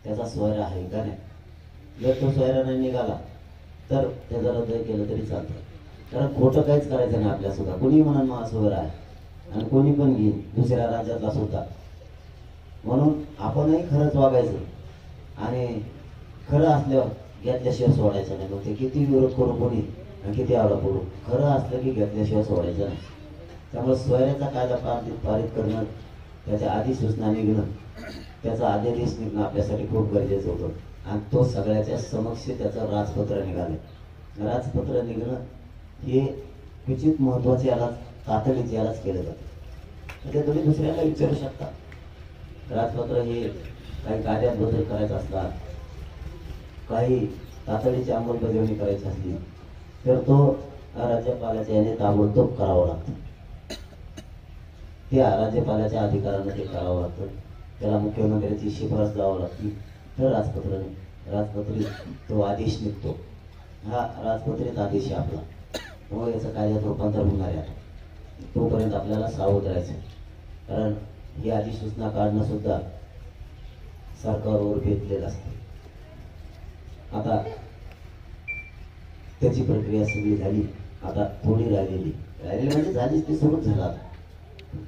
त्याचा सोयरा आहे का नाही. जर तो सोयरा नाही निघाला तर त्याचा रद्द केलं तरी चालतं. कारण खोटं काहीच करायचं नाही आपल्या सुद्धा. कोणी म्हणून मग सोयरा आहे आणि कोणी पण घेईन दुसऱ्या राज्यातला सुद्धा. म्हणून आपणही खरंच वागायचं आणि खरं असल्यावर घेतल्याशिवाय सोडायचं नाही. मग ते किती विरोध करू कोणी आणि किती आवडा पडू, खरं असलं की घेतल्याशिवाय सोडायचं नाही. त्यामुळे सोयऱ्याचा कायदा पारित करणं, त्याच्या अधिसूचना निघणं, त्याचा अध्यादेश निघणं आपल्यासाठी खूप गरजेचं होतं. आणि तो सगळ्याच्या समक्ष त्याचं राजपत्र निघालं. राजपत्र निघणं हे क्वचित महत्त्वाचे याला तातडीचे यालाच केलं जातं. ते तुम्ही दुसऱ्याला विचारू शकता. राजपत्र हे काही कार्यात बदल करायचा असतात, काही तातडीची अंमलबजावणी करायची असली तर तो राज्यपालाच्या याने ताबडतोब करावं लागतं. त्या राज्यपालाच्या अधिकारानं ते करावं लागतं. त्याला मुख्यमंत्र्याची शिफारस द्यावं लागते तर राजपत्रित तो आदेश निघतो. हा राजपत्रित आदेश आहे आपला. त्यामुळे याचं कायद्यात रूपांतर होणार आहे. तोपर्यंत आपल्याला सावध राहायचं. कारण ही अधिसूचना काढणं सुद्धा सरकारवर बेतलेलं असतं. आता त्याची प्रक्रिया सगळी झाली. आता थोडी राहिलेली म्हणजे झालीच, ती सुरूच झाला.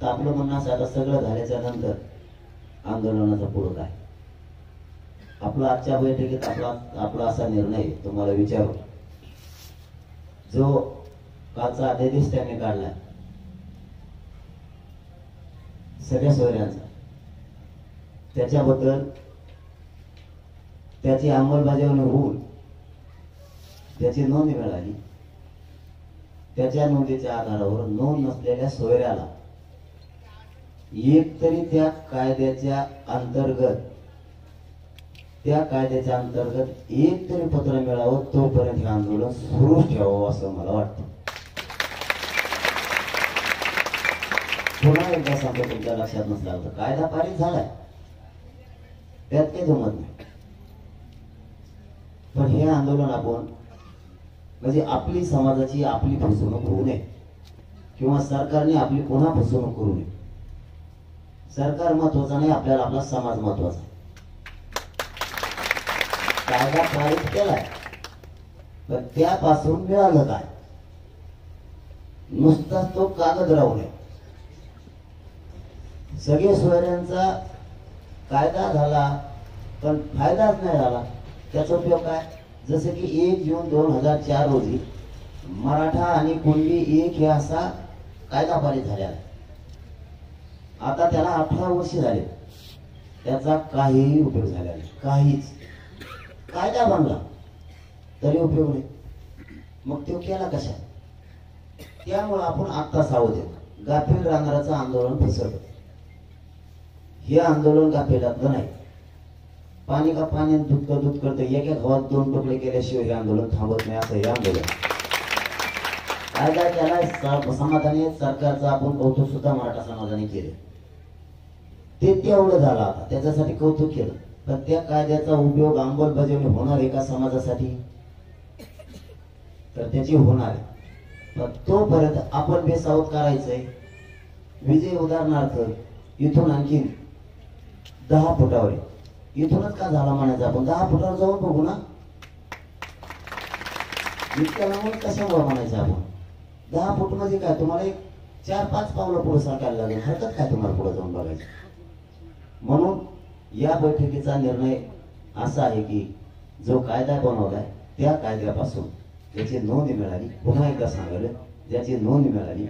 तर आपलं म्हणणं असं, आता सगळं झाल्याच्या नंतर आंदोलनाचा पुढं काय. आपला आजच्या बैठकीत आपला असा निर्णय तुम्हाला विचारू. जो कालचा अध्यादेश त्याने काढला सगळ्या सोयऱ्यांचा, त्याच्याबद्दल त्याची अंमलबजावणी होऊन त्याची नोंद मिळाली. त्याच्या नोंदीच्या आधारावर नोंद नसलेल्या सोयऱ्याला एक तरी त्या कायद्याच्या अंतर्गत एक तरी पत्र मिळावं, तोपर्यंत हे आंदोलन सुरूच ठेवावं असं मला वाटतं. पुन्हा एकदा सांगतो, तुमच्या लक्षात नसलं तर कायदा पारित झालाय, त्यात काही जमत नाही. पण हे आंदोलन आपण म्हणजे आपली समाजाची आपली फसवणूक होऊ नये किंवा सरकारने आपली पुन्हा फसवणूक करू नये. सरकार महत्वाचा नाही, आपल्याला आपला समाज महत्वाचा. कायदा पारित केलाय पण त्यापासून मिळालं काय. नुसताच तो कागद राहू नये. सगळे सोयऱ्यांचा कायदा झाला पण फायदाच नाही झाला. त्याचा उपयोग काय. जसे की 1 जून 2004 रोजी मराठा आणि कुणबी एक हे असा कायदा पारित झाला. आता त्याला 18 वर्ष झाले, त्याचा काहीही उपयोग झाला नाही. काहीच. कायदा बनला तरी उपयोग नाही. मग तो केला कशा. त्यामुळे आपण आता सावध आहे. गाफील राहणाराचं आंदोलन फसवलं. हे आंदोलन गाफीलातलं नाही. पाणी का पाण्यात दूध करतं. एका गावात 2 तुकडे केल्याशिवाय हे आंदोलन थांबत नाही. असं हे आंदोलन कायदा केला समाधानी. सरकारचं आपण कौतुक सुद्धा मराठा समाजाने केले. ते तेवढं झालं. आता त्याच्यासाठी कौतुक केलं. पण त्या कायद्याचा उपयोग अंमलबजावणी होणार एका समाजासाठी तर त्याची होणार आहे. पण तोपर्यंत आपण बेसावध करायचंय. विजय उदाहरणार्थ इथून आणखी 10 फुटावर, इथूनच का झाला म्हणायचं. आपण 10 फुटावर जाऊन बघू ना. इतक्या लांबून कशामुळे म्हणायचं आपण. 10 फूट म्हणजे काय, तुम्हाला एक 4-5 पावलं पुढे सरकायला लागेल. हरकत काय तुम्हाला पुढे जाऊन बघायचं. म्हणून या बैठकीचा निर्णय असा आहे की जो कायदा बनवलाय त्या कायद्यापासून ज्याची नोंद मिळाली, पुन्हा एकदा सांगायला, ज्याची नोंद मिळाली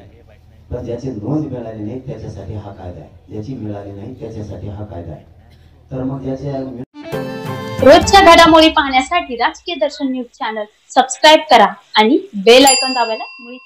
पण ज्याची नोंद मिळाली नाही त्याच्यासाठी हा कायदा आहे. ज्याची मिळाली नाही त्याच्यासाठी हा कायदा आहे. तर मग ज्याच्या रोजच्या घडामोडी पाहण्यासाठी राजकीय दर्शन न्यूज चॅनल सबस्क्राईब करा आणि बेल आयकॉन दाबायला मुळीच